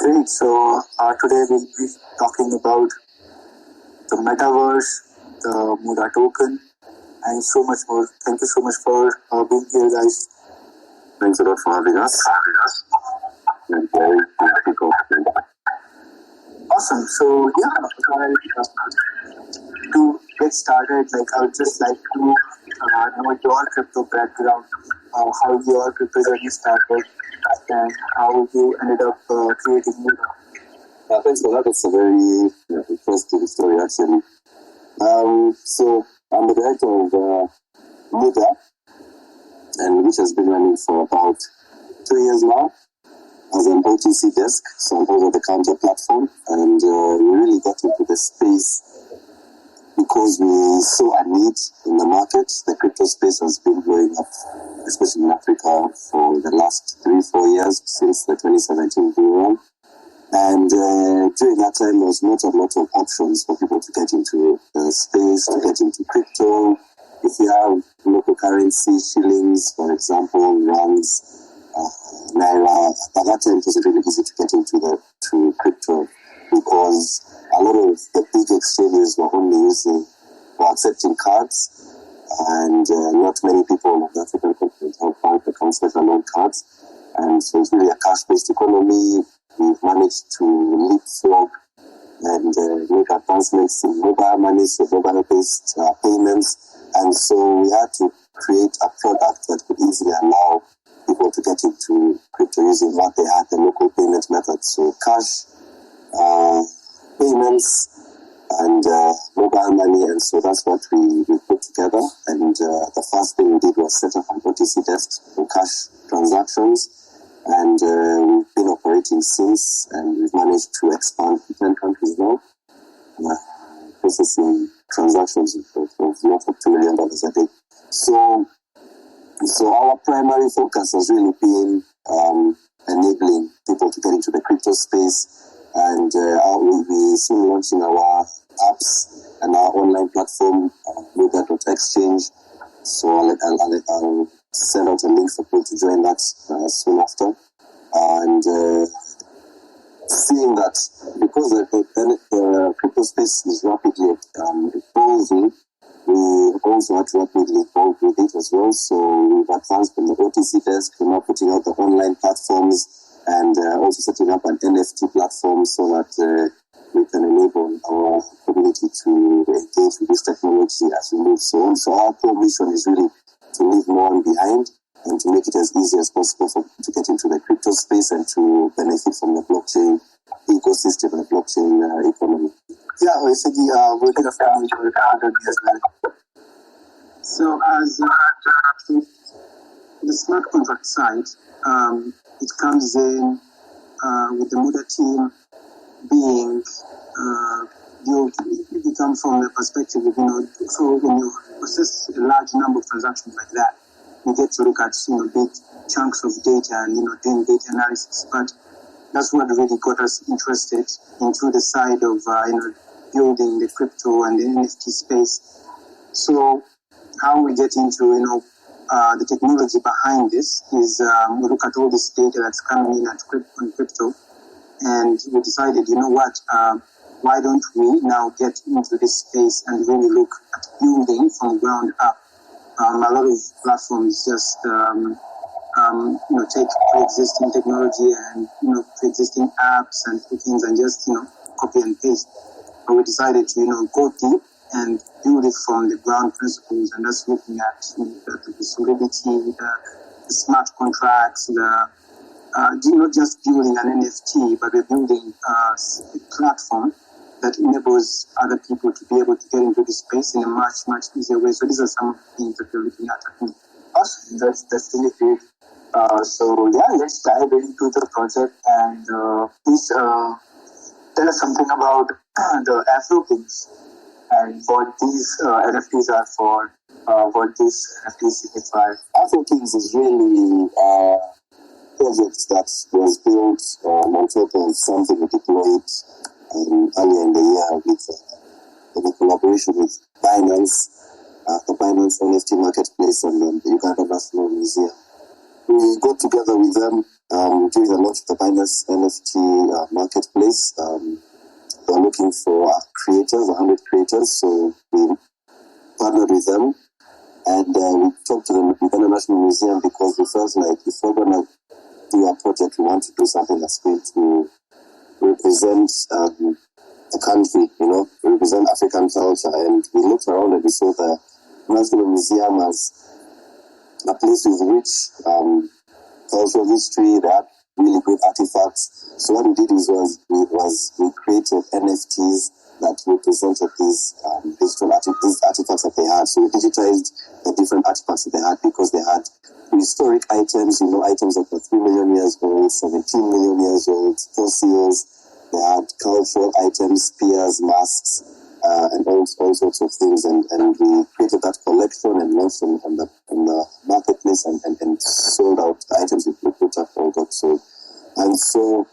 Great. So today we'll be talking about the Metaverse, the Muda Token, and so much more. Thank you so much for being here, guys. Thanks a lot for having us. And Awesome. So to get started, I would just like to know your crypto background, how your crypto journey started, and how you ended up creating Muda. Thanks for that. It's a very interesting story, actually. So I'm the director of Muda, and which has been running for about 2 years now as an OTC desk, so an over-the-counter platform, and we really got into the space because we saw a need in the market. The crypto space has been growing up, especially in Africa, for the last 3-4 years, since the 2017 bull run. And during that time, there was not a lot of options for people to get into the space, to get into crypto. If you have local currency, shillings, for example, rands, naira, at that time it was really easy to get into crypto because a lot of the big exchanges were only accepting cards, and not many people in the African continent have bank accounts, let alone cards. And so it's really a cash-based economy. We've managed to leapfrog and make advancements in mobile money, so mobile-based payments. And so we had to create a product that could easily allow people to get into crypto using what they had, the local payment methods, so cash, payments, and mobile money. And so that's what we put together. And the first thing we did was set up an OTC desk for cash transactions. And we've been operating since, and we've managed to expand to 10 countries now, processing transactions of north of $2 million a day. So our primary focus has really been enabling people to get into the crypto space, and we soon launching our apps and our online platform, Muda.exchange. So I'll send out a link for people to join that soon after. And seeing that because the crypto space is rapidly evolving, we also had to rapidly evolve with it as well. So we've advanced from the OTC desk. We're now putting out the online platforms and also setting up an NFT platform so that we can enable our community to engage with this technology as we move so on. So our core mission is really to leave no one behind and to make it as easy as possible to get into the crypto space and to benefit from the blockchain ecosystem and the blockchain economy. Yeah, basically, we're going to find your as well. So, as the smart contract side, it comes in with the Muda team being built. It comes from the perspective of, so when you process a large number of transactions like that, you get to look at, big chunks of data and, doing data analysis. But that's what really got us interested into the side of, building the crypto and the NFT space. So how we get into, the technology behind this is we look at all this data that's coming in on crypto, and we decided, why don't we now get into this space and really look at building from ground up. A lot of platforms just, take pre-existing technology and, pre-existing apps and things and just, copy and paste. But we decided to, go deep and build it from the ground principles, and that's looking at the solidity, the smart contracts, not just building an NFT, but we're building a platform that enables other people to be able to get into the space in a much, much easier way. So these are some of the things that we're looking at. Awesome. That's really great. Let's dive into the project and please tell us something about the AfroKingz and what these NFTs are for, what these NFTs signify. AfroKingz is really a project that was built on top of something we deployed earlier in the year with a collaboration with Binance, the Binance NFT marketplace, and the Uganda National Museum. We got together with them during the launch of the Binance NFT marketplace, they were looking for creators, 100 creators. So we partnered with them, and we talked to the Uganda National Museum because we felt like if we're going to do a project, we want to do something that's going to represent the country, represent African culture. And we looked around and we saw the National Museum as a place with rich cultural history. They had really good artifacts. So what we did we created NFTs that represented these these artifacts that they had. So we digitized the different artifacts that they had because they had historic items, items that were 3 million years old, 17 million years old, fossils. They had cultural items, spears, masks, and all sorts of things. And we created that collection and launched them on the marketplace and sold out the items we put up all got sold. And so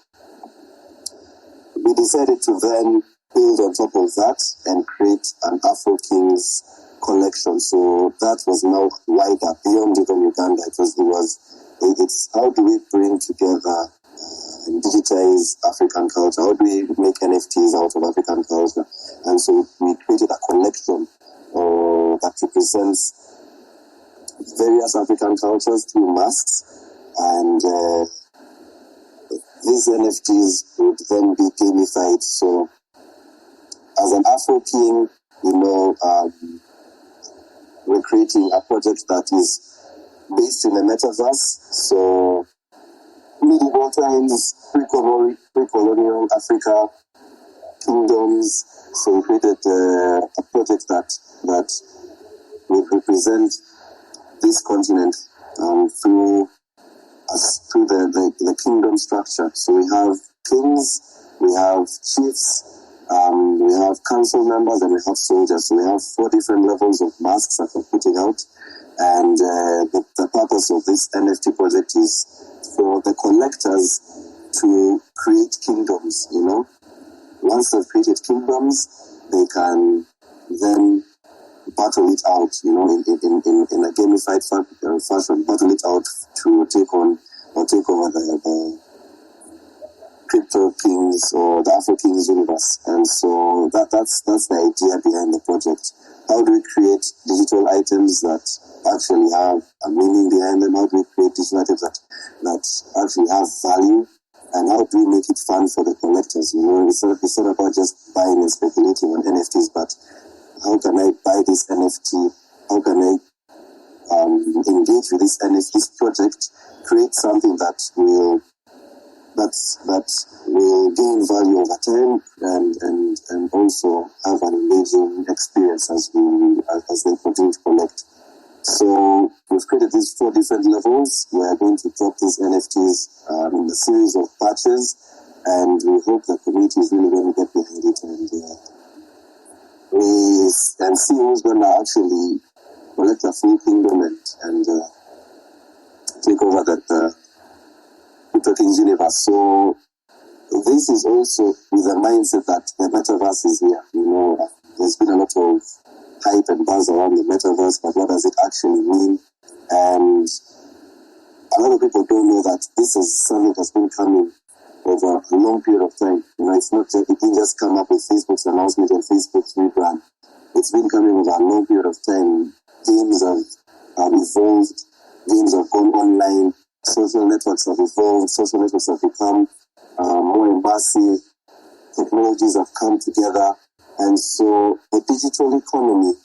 we decided to then build on top of that and create an AfroKingz collection. So that was now wider beyond even Uganda. It's how do we bring together and digitize African culture? How do we make NFTs out of African culture? And so we created a collection that represents various African cultures through masks, and these NFTs would then be gamified. So as an AfroKing, we're creating a project that is based in the Metaverse. So medieval times, pre-colonial Africa, kingdoms. So we created a project that would represent this continent through the kingdom structure. So we have kings, we have chiefs, we have council members, and we have soldiers. So we have 4 different levels of masks that we're putting out. And the purpose of this NFT project is for the collectors to create kingdoms, Once they've created kingdoms, they can then battle it out, in a gamified fashion, battle it out to take over the crypto kings or the AfroKingz universe. And so that's the idea behind the project. How do we create digital items that actually have a meaning behind them? How do we create digital items that actually have value? And how do we make it fun for the collectors? It's not about just buying and speculating on NFTs, but how can I buy this NFT? How can I engage with this NFT, this project, create something that will gain value over time and also have an engaging experience as they continue to collect. So we've created these 4 different levels. We're going to drop these NFTs in a series of patches, and we hope the community is really going to get behind it and see who's going to actually collect a full kingdom and take over that AfroKingz universe. So this is also with the mindset that the Metaverse is here. There's been a lot of hype and buzz around the Metaverse, but what does it actually mean? And a lot of people don't know that this is something that's been coming over a long period of time. It's not just, it didn't just come up with Facebook's announcement and Facebook's rebrand. It's been coming over a long period of time. Games have evolved, games have gone online, social networks have evolved, social networks have become more immersive, technologies have come together, and so the digital economy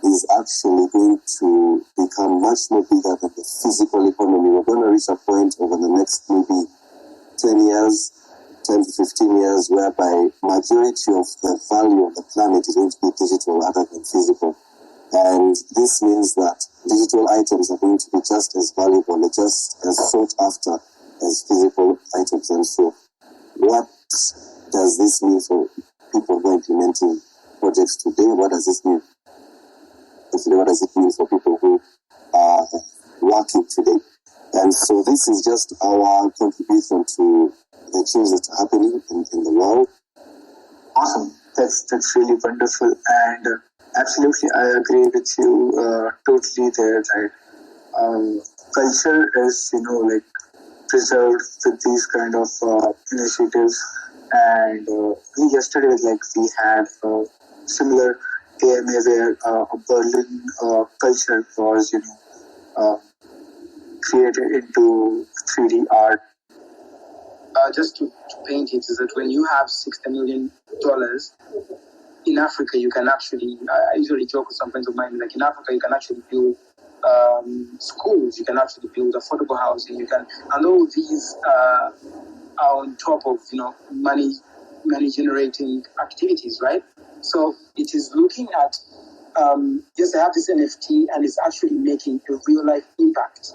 is actually going to become much more bigger than the physical economy. We're going to reach a point over the next maybe 10 to 15 years, whereby majority of the value of the planet is going to be digital rather than physical. And this means that digital items are going to be just as valuable, just as sought after as physical items. And so what does this mean for people who are implementing projects today? What does this mean? What does it mean for people who are working today? And so this is just our contribution to the change that's happening in the world. Awesome. That's really wonderful. And absolutely, I agree with you totally there, right? Culture is, preserved with these kind of initiatives. And yesterday, we had similar AMA where a Berlin culture was, created into 3D art. Just to paint it, is that when you have $60 million in Africa, you can actually, I usually joke with some friends of mine, like in Africa, you can actually build schools, you can actually build affordable housing, and all these are on top of, money generating activities, right? So it is looking at, yes, I have this NFT and it's actually making a real life impact.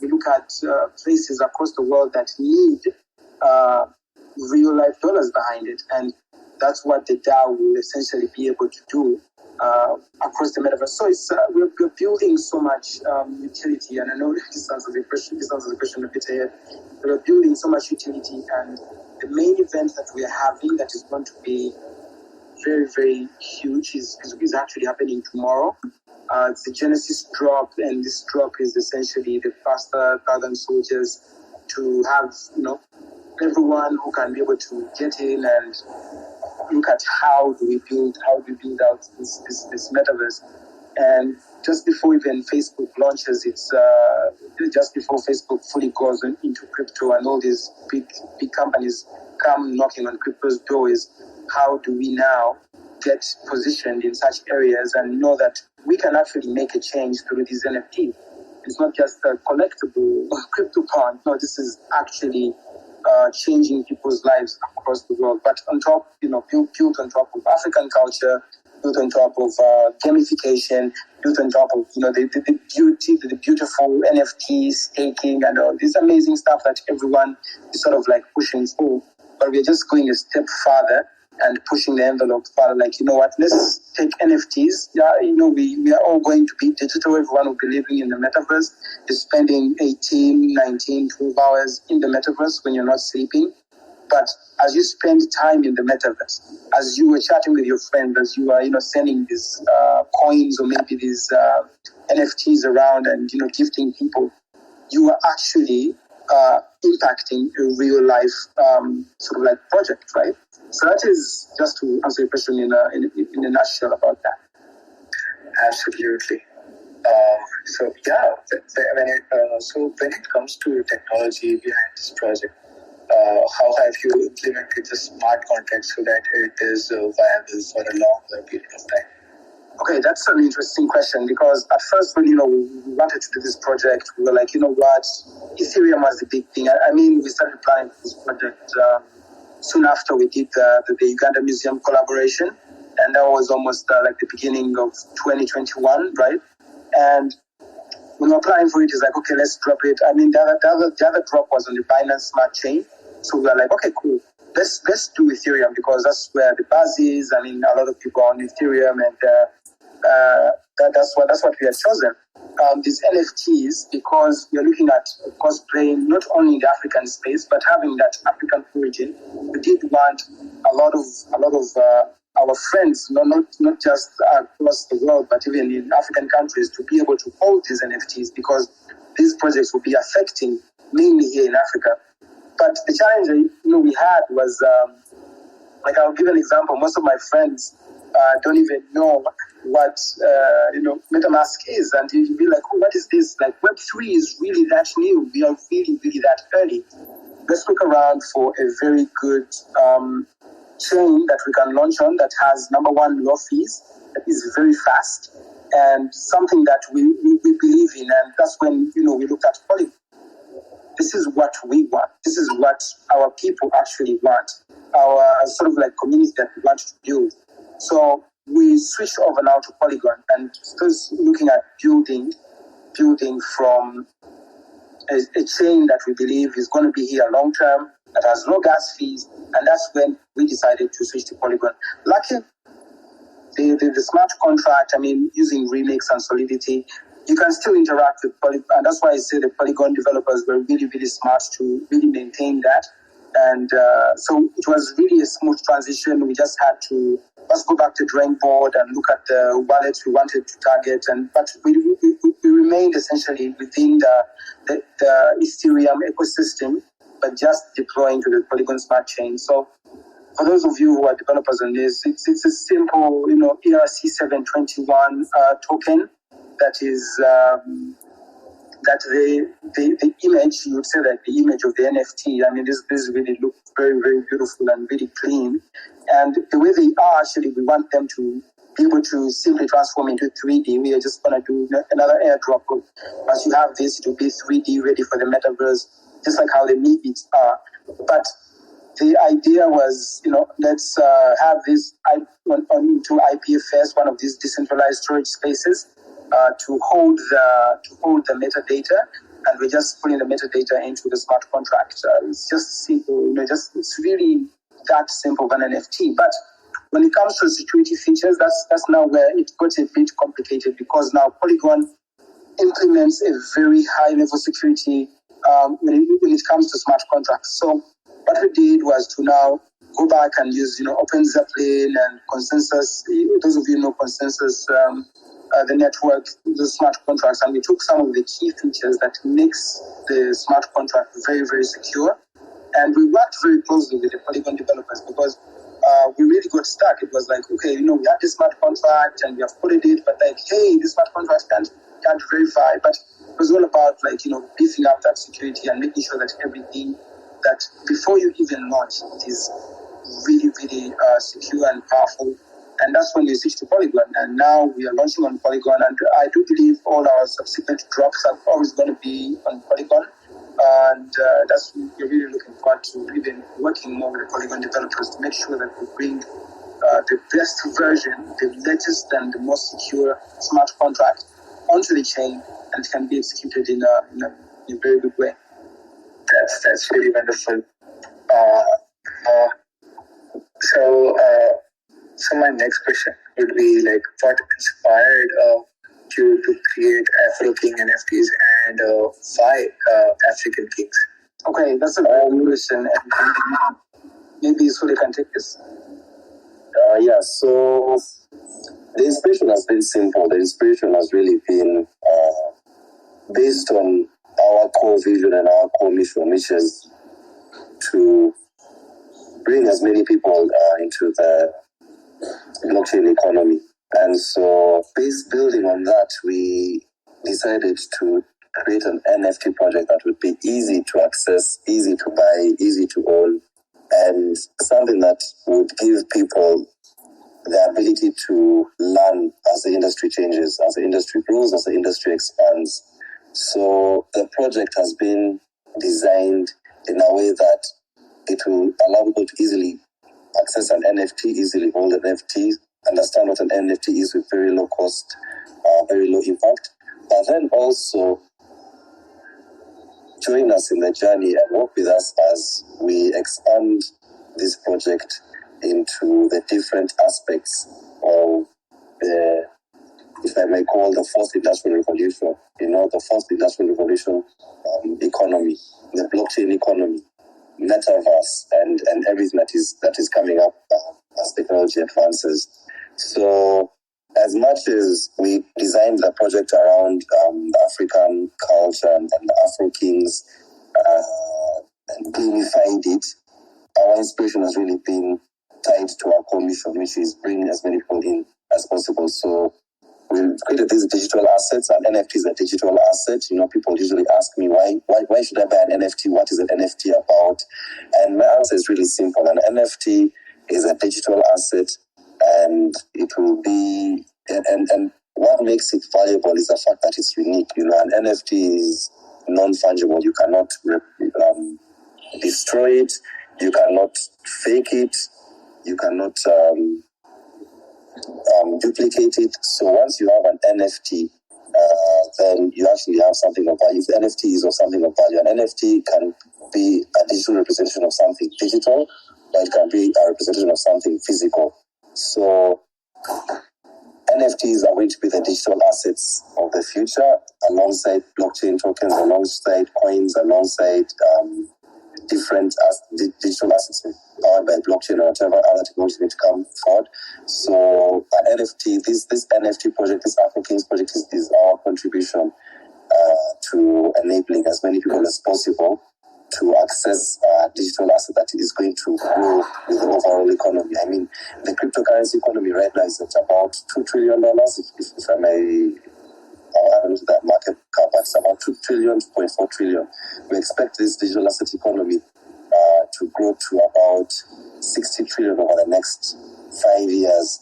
We look at places across the world that need real life dollars behind it, and that's what the DAO will essentially be able to do across the metaverse. So it's we're building so much utility, and I know this sounds a question a bit ahead, but we're building so much utility, and the main event that we are having that is going to be very, very huge is actually happening tomorrow. It's the Genesis drop, and this drop is essentially the first 1,000 soldiers to have, everyone who can be able to get in and look at how do we build out this metaverse. And just before even Facebook launches, it's just before Facebook fully goes into crypto and all these big companies come knocking on crypto's door, is how do we now get positioned in such areas and know that we can actually make a change through these NFTs. It's not just a collectible CryptoPunk. No, this is actually changing people's lives across the world. But on top, built on top of African culture, built on top of gamification, built on top of the beautiful NFT staking and all this amazing stuff that everyone is sort of like pushing for. But we're just going a step further and pushing the envelope further. Like, let's take NFTs. Yeah, we are all going to be digital. Everyone will be living in the metaverse. You're spending 18, 19, 12 hours in the metaverse when you're not sleeping. But as you spend time in the metaverse, as you were chatting with your friends, as you are, sending these coins or maybe these NFTs around and, gifting people, you are actually impacting a real life sort of like project, right? So that is just to answer your question in a nutshell about that. Absolutely. So when it comes to technology behind this project, how have you implemented the smart contract so that it is viable for a longer period of time? Okay, that's an interesting question, because at first when we wanted to do this project, we were like, what, Ethereum was the big thing. I mean, we started planning for this project soon after we did the Uganda Museum collaboration, and that was almost like the beginning of 2021, right? And when we were applying for it, it's like, okay, let's drop it. I mean, the other drop was on the Binance Smart Chain, so we were like, okay, cool. Let's do Ethereum, because that's where the buzz is. I mean, a lot of people are on Ethereum, and that's what we have chosen. These NFTs, because we're looking at, of course, playing not only in the African space, but having that African origin. We did want a lot of our friends, not just across the world, but even in African countries, to be able to hold these NFTs, because these projects will be affecting mainly here in Africa. But the challenge we had was, I'll give an example. Most of my friends don't even know what MetaMask is, and you'll be like, oh, what is this? Like, Web3 is really that new. We are really, really that early. Let's look around for a very good chain that we can launch on that has, number one, low fees, that is very fast, and something that we believe in. And that's when we looked at Polygon. This is what we want. This is what our people actually want. Our sort of like community that we want to build. So we switched over now to Polygon, and just looking at building from a chain that we believe is going to be here long term, that has low gas fees, and that's when we decided to switch to Polygon. Luckily, the smart contract, I mean, using Remix and Solidity, you can still interact with Polygon, and that's why I say the Polygon developers were really, really smart to really maintain that. And so it was really a smooth transition. We just had to go back to the drawing board and look at the wallets we wanted to target. But we remained essentially within the Ethereum ecosystem, but just deploying to the Polygon smart chain. So for those of you who are developers on this, it's a simple, ERC721 token that is that the image, you would say that the image of the NFT, I mean, this really looks very, very beautiful and really clean. And the way they are, actually, we want them to be able to simply transform into 3D. We are just going to do another airdrop. Once you have this, it will be 3D ready for the metaverse, just like how the Meebits are. But the idea was, let's have this into IPFS, one of these decentralized storage spaces, to hold the metadata, and we're just putting the metadata into the smart contract. It's just simple, it's really that simple of an NFT. But when it comes to security features, that's now where it got a bit complicated, because now Polygon implements a very high level security when it comes to smart contracts. So what we did was to now go back and use, Open Zeppelin and Consensus. Those of you know Consensus, the network, the smart contracts, and we took some of the key features that makes the smart contract very, very secure. And we worked very closely with the Polygon developers, because we really got stuck. It was like, okay, we had this smart contract and we have put it, but like, hey, this smart contract can't verify. But it was all about beefing up that security and making sure that everything that before you even launch, it is really, really secure and powerful. And that's when we switched to Polygon. And now we are launching on Polygon. And I do believe all our subsequent drops are always going to be on Polygon. And we're really looking forward to even working more with the Polygon developers to make sure that we bring the best version, the latest and the most secure smart contract onto the chain, and it can be executed in a very good way. That's really wonderful. So my next question would be like, what inspired you to create AfroKingz NFTs and why AfroKingz? Okay, that's a very good question. Maybe Sule can take this. So the inspiration has been simple. The inspiration has really been based on our core vision and our core mission, which is to bring as many people into the blockchain economy. And so, building on that, we decided to create an NFT project that would be easy to access, easy to buy, easy to own, and something that would give people the ability to learn as the industry changes, as the industry grows, as the industry expands. So the project has been designed in a way that it will allow people to easily access an NFT, easily hold an NFT, understand what an NFT is with very low cost, very low impact, but then also join us in the journey and work with us as we expand this project into the different aspects of the, if I may call, the fourth industrial revolution, the fourth industrial revolution economy, the blockchain economy, Metaverse, and everything that is coming up as technology advances. So as much as we designed the project around the African culture and the AfroKingz and gamified it, our inspiration has really been tied to our core mission, which is bringing as many people in as possible. So we created these digital assets, and NFT is a digital asset. People usually ask me, why should I buy an NFT? What is an NFT about? And my answer is really simple. An NFT is a digital asset, and it will be, and what makes it valuable is the fact that it's unique. An NFT is non-fungible. You cannot destroy it. You cannot fake it. You cannot duplicate it. So once you have an NFT, then you actually have something of value. If the NFT is of something of value, an NFT can be a digital representation of something digital, but it can be a representation of something physical. So NFTs are going to be the digital assets of the future, alongside blockchain tokens, alongside coins, alongside different digital assets powered by blockchain. blockchain or whatever other technology need to come forward. So NFT, this NFT project, this AfroKingz project is our contribution to enabling as many people as possible to access digital asset that is going to grow with the overall economy. I mean, the cryptocurrency economy right now is at about $2 trillion, if I may. I haven't looked at that market cap, but it's about 2 trillion, 2.4 trillion. We expect this digital asset economy to grow to about 60 trillion over the next 5 years.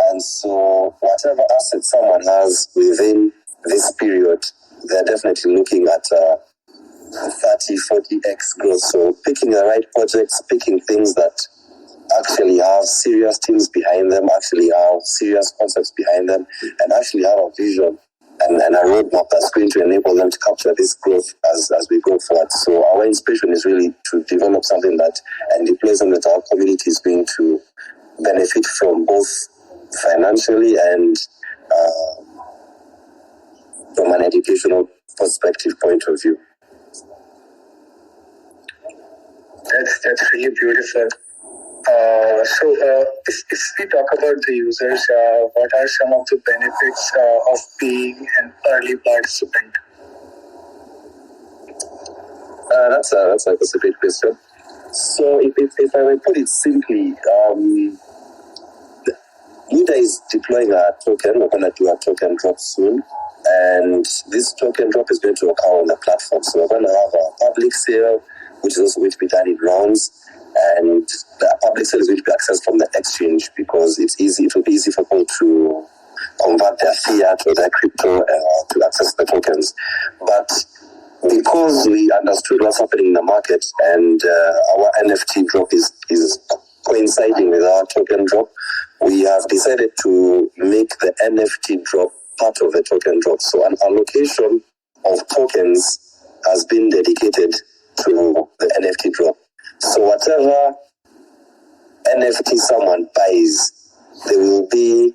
And so whatever asset someone has within this period, they're definitely looking at 30, 40x growth. So picking the right projects, picking things that actually have serious teams behind them, actually have serious concepts behind them, and actually have a vision and a roadmap that's going to enable them to capture this growth as we go forward. So our inspiration is really to develop something that and deploy something that our community is going to benefit from, both financially and from an educational perspective point of view. That's really beautiful. So if we talk about the users, what are some of the benefits of being an early participant? That's a great question. So if I may put it simply, Muda is deploying a token. We're going to do a token drop soon. And this token drop is going to occur on the platform. So we're going to have a public sale, which is also going to be done in rounds. And the public sale is going to be accessed from the exchange because it's easy. It will be easy for people to convert their fiat or their crypto to access the tokens. But because we understood what's happening in the market and our NFT drop is coinciding with our token drop, we have decided to make the NFT drop part of the token drop. So an allocation of tokens has been dedicated to the NFT drop. So whatever NFT someone buys, they will be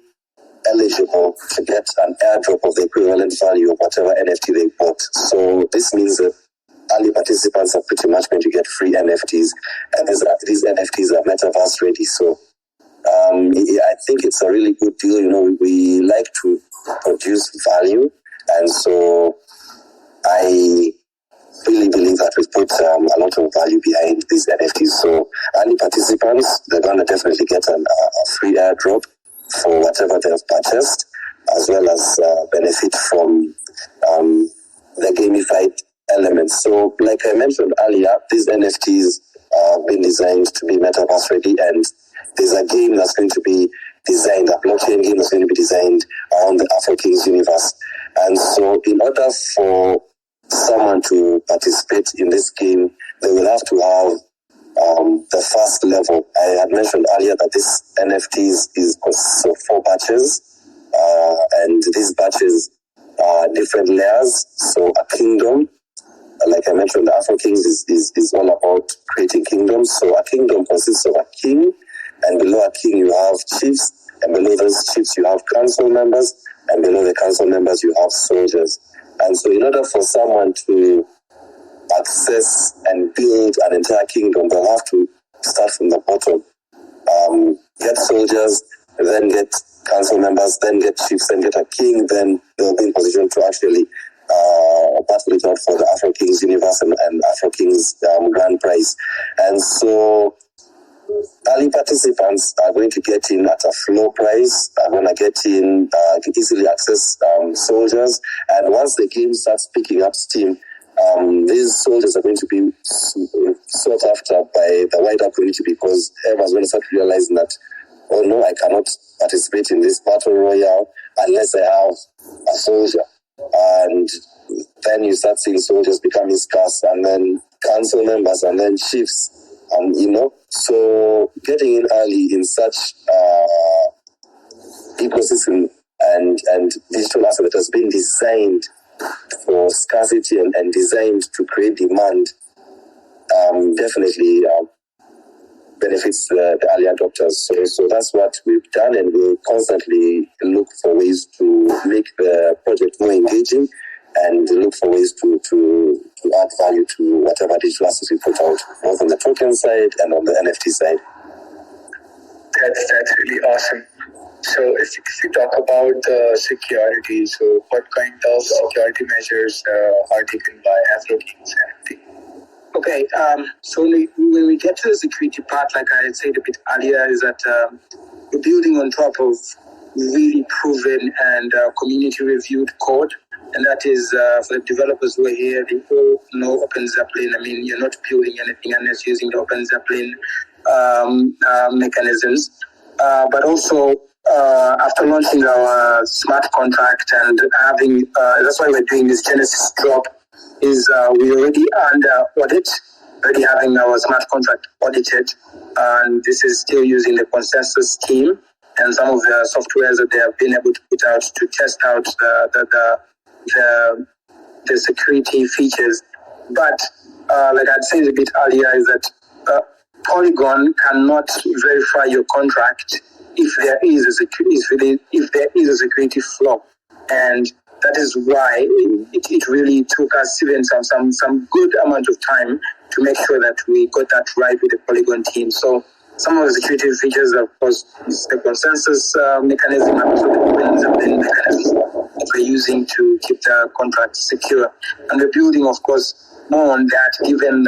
eligible to get an airdrop of the equivalent value of whatever NFT they bought. So this means that early participants are pretty much going to get free NFTs, and these NFTs are Metaverse ready. So I think it's a really good deal. You know, we like to produce value, and so I really believe that we put a lot of value behind these NFTs. So early participants, they're going to definitely get a free airdrop for whatever they have purchased, as well as benefit from the gamified elements. So like I mentioned earlier, these NFTs have been designed to be Metaverse ready, and there's a game that's going to be designed, a blockchain game that's going to be designed around the AfroKingz universe. And so in order for someone to participate in this game, they will have to have the first level. I had mentioned earlier that this NFTs consists of 4 batches, and these batches are different layers. So a kingdom, like I mentioned, the AfroKingz is all about creating kingdoms. So a kingdom consists of a king, and below a king you have chiefs, and below those chiefs you have council members, and below the council members you have soldiers. And so in order for someone to access and build an entire kingdom, they'll have to start from the bottom. Get soldiers, then get council members, then get chiefs, then get a king, then they'll be in position to actually battle it out for the AfroKingz universe and AfroKingz grand prize. And so early participants are going to get in at a floor price, are going to get in, easily access soldiers, and once the game starts picking up steam, these soldiers are going to be sought after by the wider community, because everyone's going to start realizing that, oh no, I cannot participate in this battle royale unless I have a soldier. And then you start seeing soldiers becoming scarce, and then council members, and then chiefs. So getting in early in such ecosystem and digital asset that has been designed for scarcity and designed to create demand definitely benefits the early adopters. So that's what we've done, and we'll constantly look for ways to make the project more engaging and look for ways to add value to whatever digital assets we put out, both on the token side and on the NFT side. That's really awesome. So if you talk about the security, so what kind of security measures are taken by AfroKingz NFT? Okay, so when we get to the security part, like I had said a bit earlier, is that we're building on top of really proven and community-reviewed code. And that is for the developers who are here, they all know Open Zeppelin. I mean, you're not building anything unless using the Open Zeppelin mechanisms. But also, after launching our smart contract and having, that's why we're doing this Genesis drop, is we already under audit, already having our smart contract audited. And this is still using the consensus team and some of the softwares that they have been able to put out to test out the security features. But like I'd said a bit earlier, is that Polygon cannot verify your contract if there is a security flaw, and that is why it really took us even some good amount of time to make sure that we got that right with the Polygon team. So some of the security features, of course, is the consensus mechanism and also the Open Zeppelin mechanism that we're using to keep the contract secure. And we're building, of course, more on that, given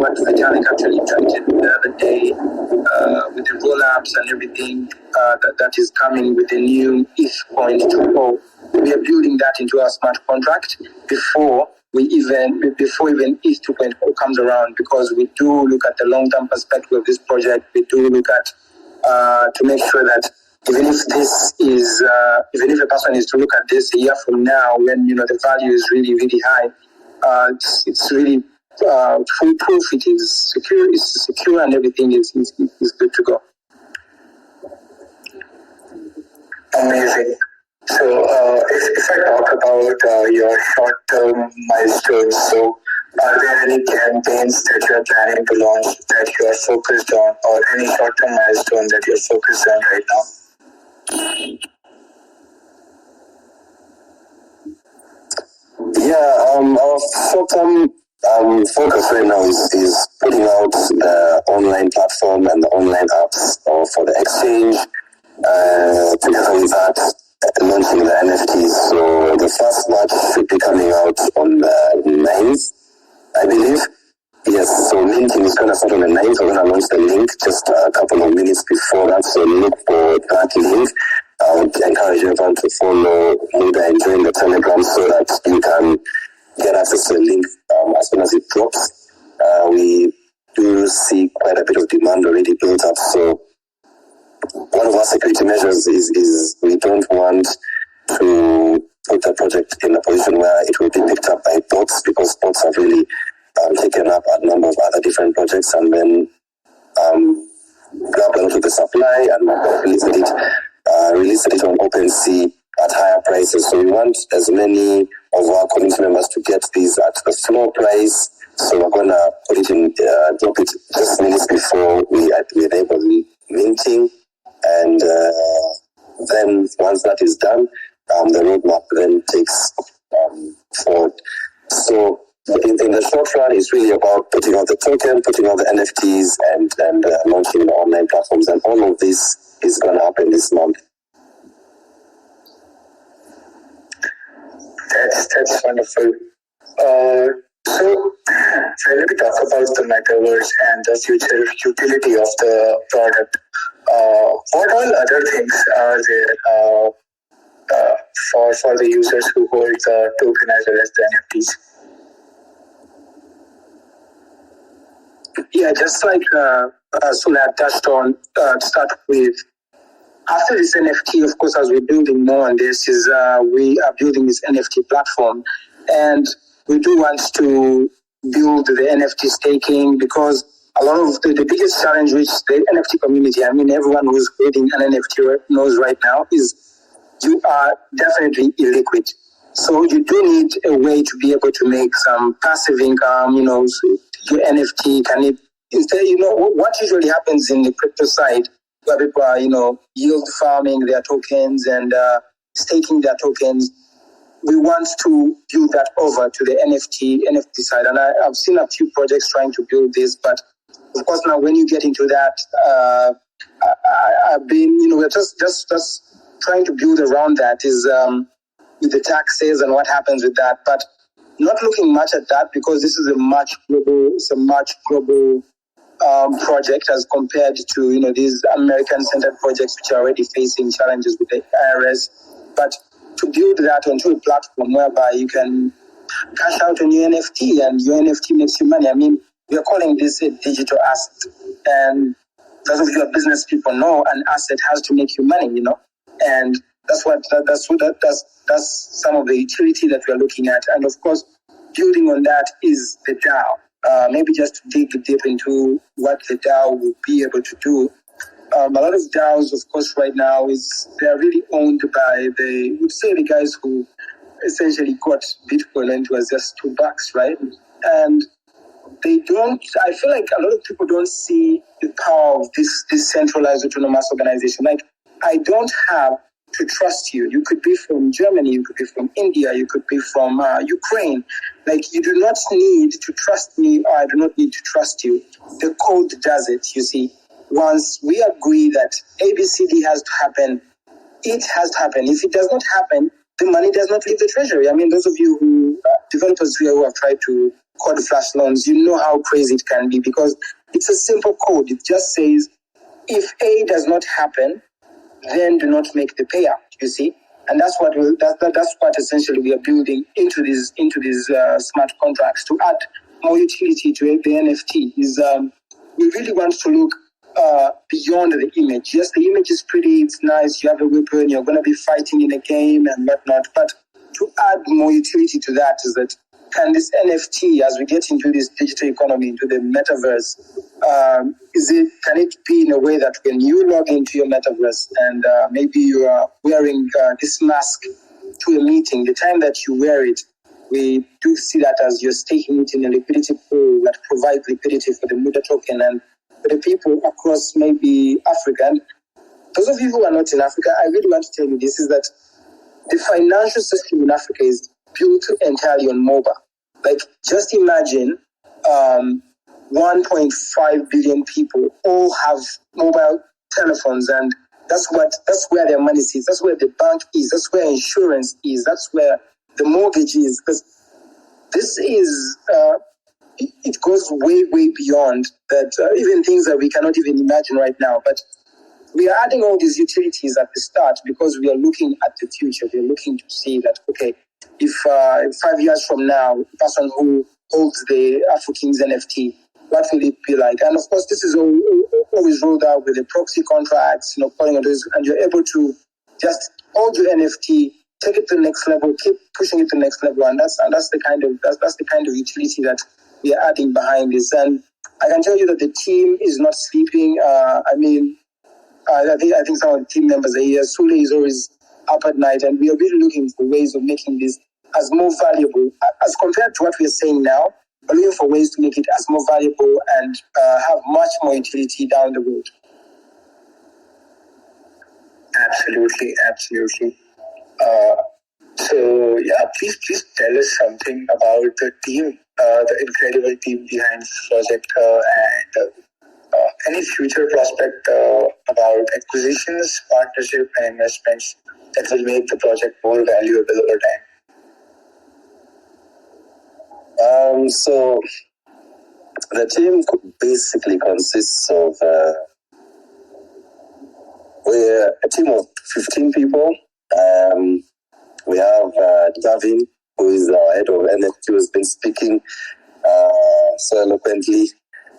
what Vitalik actually tweeted the other day with the roll-ups and everything that is coming with the new ETH coin 2.0. We are building that into our smart contract before even ETH 2.0 comes around, because we do look at the long-term perspective of this project. We do look at to make sure that even if a person is to look at this a year from now, when the value is really, really high, it's really foolproof. It is secure. It's secure, and everything is good to go. Amazing. So if I talk about your short-term milestones, so are there any campaigns that you're planning to launch that you are focused on, or any short-term milestone that you're focused on right now? Yeah, our short-term focus right now is putting out the online platform and the online apps for the exchange. Together with that, launching the NFTs. So the first batch should be coming out on the 9th, I believe. Yes, so minting is going to start on the 9th. We're going to launch the link just a couple of minutes before that. So look for that link. I would encourage everyone to follow Muda and join the Telegram so that you can get access to the link as soon as it drops. We do see quite a bit of demand already built up. So one of our security measures is we don't want to put the project in a position where it will be picked up by bots, because bots have really taken up a number of other different projects and then grabbed a lot of the supply and released it on OpenSea at higher prices. So we want as many of our community members to get these at the floor price. So we're going to put it in, drop it just minutes before we enable minting. And then once that is done, the roadmap then takes forward. So in the short run, it's really about putting out the token, putting out the NFTs, and launching the online platforms. And all of this is going to happen this month. That's wonderful. So let me talk about the Metaverse and the future utility of the product. What all other things are there for the users who hold the token as well as the NFTs? Yeah, just like Sula touched on, to start with, after this NFT, of course, as we're building more on this, we are building this NFT platform, and we do want to build the NFT staking, because a lot of the biggest challenge which the NFT community, I mean, everyone who's holding an NFT knows right now, is you are definitely illiquid. So you do need a way to be able to make some passive income, so your NFT, instead, what usually happens in the crypto side, where people are, yield farming their tokens and staking their tokens. We want to build that over to the NFT side. And I've seen a few projects trying to build this, but of course now when you get into that, I've been, we're just trying to build around that is with the taxes and what happens with that, but not looking much at that because this is a much global project as compared to these American-centered projects which are already facing challenges with the IRS. But to build that onto a platform whereby you can cash out on your NFT and your NFT makes you money. I mean, we are calling this a digital asset, and those of you are business people know an asset has to make you money, and that's some of the utility that we are looking at. And of course, building on that is the DAO. Maybe just to dig deep into what the DAO will be able to do. A lot of DAOs, of course, right now they're really owned by the guys who essentially got Bitcoin into as just $2, right? And I feel like a lot of people don't see the power of this decentralized autonomous organization. Like, I don't have to trust you. You could be from Germany, you could be from India, you could be from Ukraine. Like, you do not need to trust me, or I do not need to trust you. The code does it, you see. Once we agree that ABCD has to happen, it has to happen. If it does not happen, the money does not leave the treasury. I mean, those of you developers here who have tried to code flash loans, you know how crazy it can be because it's a simple code. It just says, if A does not happen, then do not make the payout, you see? And that's what essentially we are building into these smart contracts to add more utility to the NFT. We really want to look beyond the image. Yes, the image is pretty, it's nice, you have a weapon, you're going to be fighting in a game and whatnot, but to add more utility to that is that can this NFT, as we get into this digital economy, into the metaverse, can it be in a way that when you log into your metaverse and maybe you are wearing this mask to a meeting, the time that you wear it, we do see that as you're staking it in a liquidity pool that provides liquidity for the Muda Token and for the people across maybe Africa. And those of you who are not in Africa, I really want to tell you this is that the financial system in Africa is built entirely on mobile. Like, just imagine 1.5 billion people all have mobile telephones, and that's where their money sits. That's where the bank is. That's where insurance is. That's where the mortgage is. Because this is it goes way, way beyond that. Even things that we cannot even imagine right now. But we are adding all these utilities at the start because we are looking at the future. We are looking to see that, okay, if 5 years from now, the person who holds the AfroKingz NFT, what will it be like? And of course, this is always rolled out with the proxy contracts, calling on this, and you're able to just hold your NFT, take it to the next level, keep pushing it to the next level, and that's the kind of utility that we are adding behind this. And I can tell you that the team is not sleeping. I think some of the team members are here. Sule is always up at night, and we are really looking for ways of making this as more valuable as compared to what we are saying now. We're looking for ways to make it as more valuable and have much more utility down the road. Absolutely. Please tell us something about the team, the incredible team behind this project, and any future prospect about acquisitions, partnership, and investments that will make the project more valuable over time. So the team basically consists of we're a team of 15 people. We have Davin, who is our head of NFT, who has been speaking so eloquently,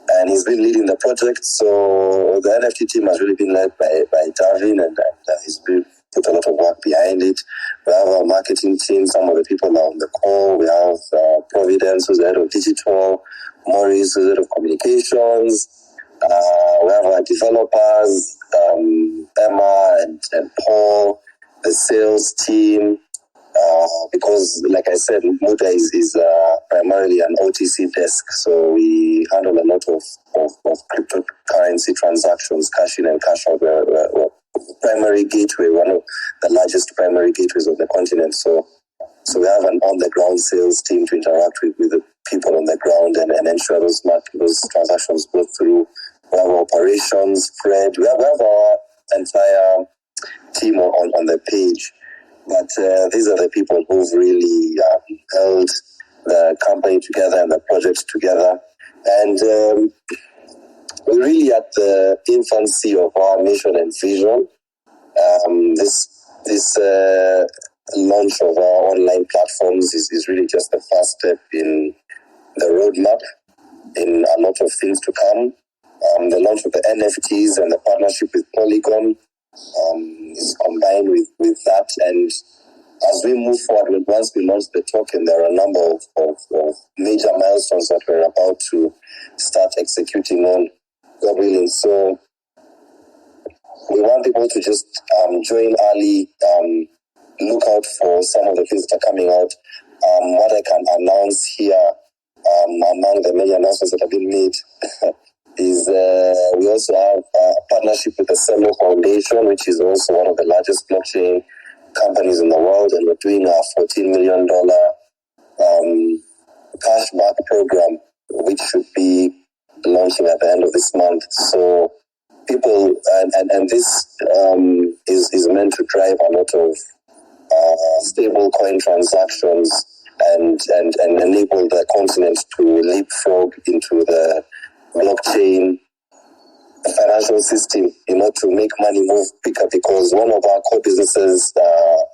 and he's been leading the project. So the NFT team has really been led by Davin, and he's been put a lot of work behind it. We have our marketing team. Some of the people are on the call. We have Providence, who's the head of digital, Maurice, who's the head of communications. We have our developers, Emma and Paul, the sales team, because, like I said, Muda is primarily an OTC desk, so we handle a lot of cryptocurrency transactions, cash in and cash out. We're primary gateway, one of the largest primary gateways of the continent. So we have an on-the-ground sales team to interact with the people on the ground and ensure those transactions go through we have operations, Fred, we have our entire team on the page. But these are the people who've really held the company together and the project together. And we're really at the infancy of our mission and vision. This launch of our online platforms is really just the first step in the roadmap, in a lot of things to come. The launch of the NFTs and the partnership with Polygon is combined with that. And as we move forward, once we launch the token, there are a number of major milestones that we're about to start executing on, God willing. So we want people to just join early, look out for some of the things that are coming out. What I can announce here, among the many announcements that have been made, is we also have a partnership with the Celo Foundation, which is also one of the largest blockchain companies in the world, and we're doing a $14 million cashback program, which should be launching at the end of this month. So people, and this is meant to drive a lot of stable coin transactions and enable the continent to leapfrog into the blockchain financial system, to make money move quicker, because one of our core businesses, the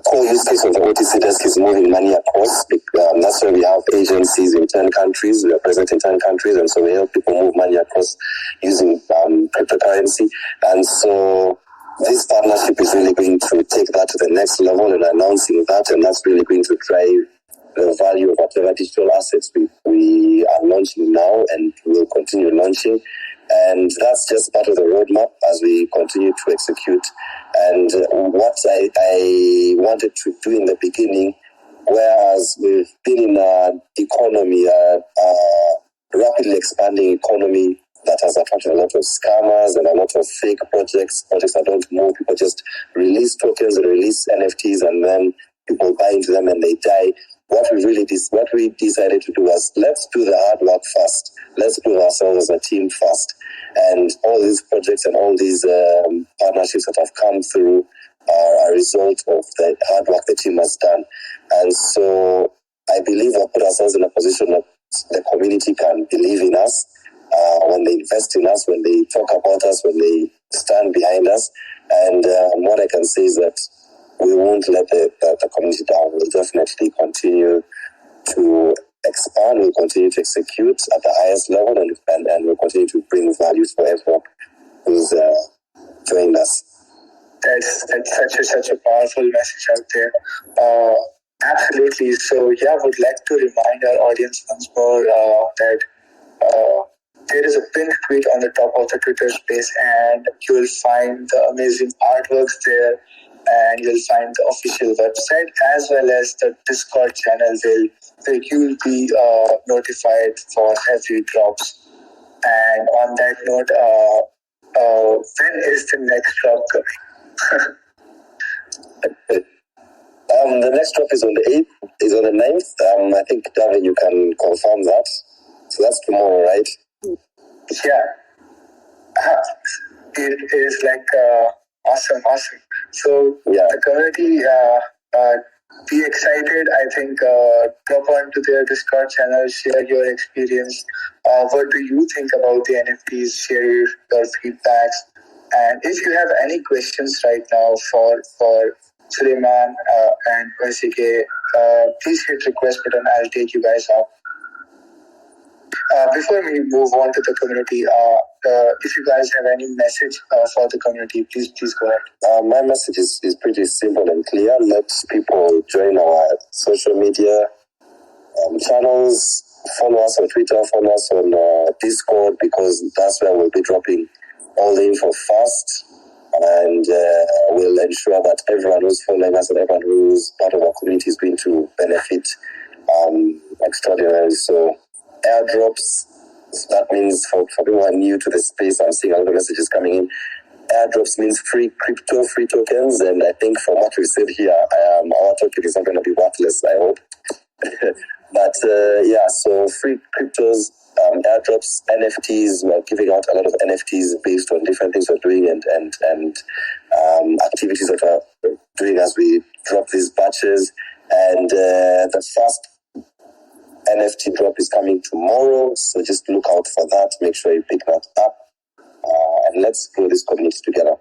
core use case of the OTC desk is moving money across. That's why we have agencies in 10 countries. We are present in 10 countries, and so we help people move money across using cryptocurrency. And so this partnership is really going to take that to the next level, and announcing that, and that's really going to drive the value of whatever digital assets we are launching now and will continue launching. And that's just part of the roadmap as we continue to execute. And what I wanted to do in the beginning, whereas we've been in an economy, a rapidly expanding economy that has attracted a lot of scammers and a lot of fake projects that don't move. People just release tokens, release NFTs, and then people buy into them and they die. What we decided to do was, let's do the hard work first. Let's prove ourselves as a team first. And all these projects and all these partnerships that have come through are a result of the hard work the team has done. And so I believe we've put ourselves in a position that the community can believe in us when they invest in us, when they talk about us, when they stand behind us. And what I can say is that we won't let the community down. We'll definitely continue to expand. We'll continue to execute at the highest level, and we'll continue to bring value for everyone who's joined us. That's such a powerful message out there. Absolutely. So yeah, I would like to remind our audience once more that there is a pinned tweet on the top of the Twitter space, and you will find the amazing artworks there, and you'll find the official website as well as the Discord channel where you will be notified for every drops. And on that note, when is the next drop coming? The next drop is on the 8th, is on the 9th. I think, David, you can confirm that. So that's tomorrow, right? Yeah. It is like awesome. So yeah, the community, be excited. I think drop onto their Discord channel, share your experience. What do you think about the NFTs? Share your feedbacks. And if you have any questions right now for Suleiman and YCK, please hit request button. I'll take you guys up. Before we move on to the community, if you guys have any message for the community, please go ahead. My message is pretty simple and clear. Let people join our social media channels. Follow us on Twitter, follow us on Discord, because that's where we'll be dropping all the info fast. And we'll ensure that everyone who's following us and everyone who's part of our community is going to benefit extraordinarily. So airdrops, that means for people who are new to the space, I'm seeing a lot of messages coming in. Airdrops means free crypto, free tokens, and I think from what we said here, our token is not going to be worthless, I hope. But so free cryptos, airdrops, NFTs. We're giving out a lot of NFTs based on different things we're doing and activities that we're doing as we drop these batches. And the first NFT drop is coming tomorrow, so just look out for that. Make sure you pick that up, and let's grow this community together.